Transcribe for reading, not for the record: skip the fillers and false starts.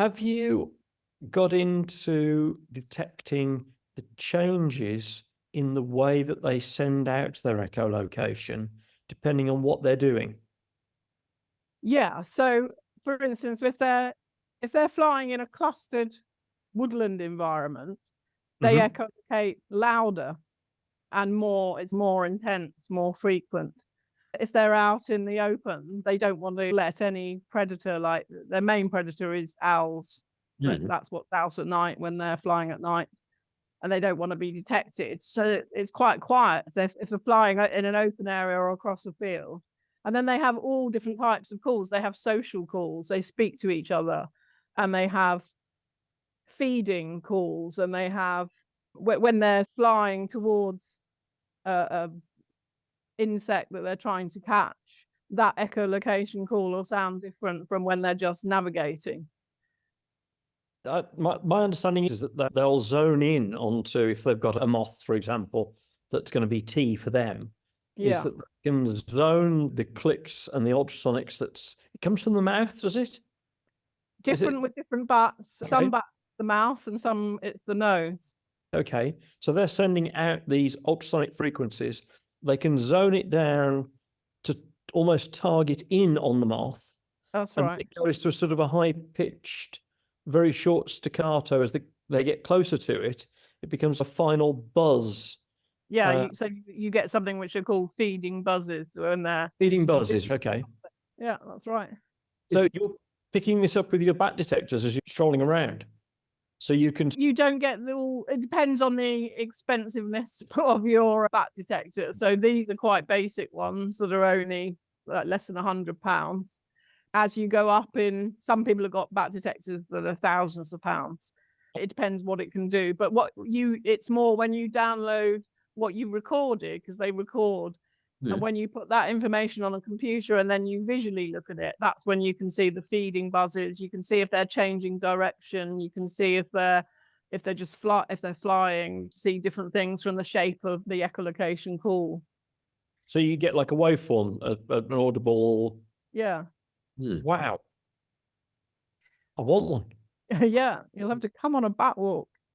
Have you got into detecting the changes in the way that they send out their echolocation, depending on what they're doing? Yeah. So, for instance, if they're flying in a clustered woodland environment, they echolocate louder and more. It's more intense, more frequent. If they're out in the open, they don't want to let any predator, like their main predator is owls. That's what's out at night when they're flying at night, and they don't want to be detected. So it's quite quiet if they're flying in an open area or across a field. And then they have all different types of calls. They have social calls. They speak to each other, and they have feeding calls, and they have when they're flying towards a insect that they're trying to catch, that echolocation call will sound different from when they're just navigating. My understanding is that they'll zone in onto, if they've got a moth, for example, that's going to be tea for them, is that they can zone the clicks and the ultrasonics. It comes from the mouth, does it? Different with different bats. Okay. Some bats the mouth and some it's the nose. Okay, so they're sending out these ultrasonic frequencies. They can zone it down to almost target in on the moth. That's right. It goes to a sort of a high-pitched, very short staccato. As they get closer to it, it becomes a final buzz. Yeah, so you get something which are called feeding buzzes when they're... Feeding buzzes, okay. Yeah, that's right. So you're picking this up with your bat detectors as you're strolling around? So you don't get it depends on the expensiveness of your bat detector. So these are quite basic ones that are only less than £100. As you go up some people have got bat detectors that are thousands of pounds. It depends what it can do. But it's more when you download what you recorded, because they record. Yeah. And when you put that information on a computer and then you visually look at it, that's when you can see the feeding buzzes. You can see if they're changing direction. You can see if they're flying, see different things from the shape of the echolocation call. So you get like a waveform, an audible. Yeah. Wow. I want one. Yeah, you'll have to come on a bat walk.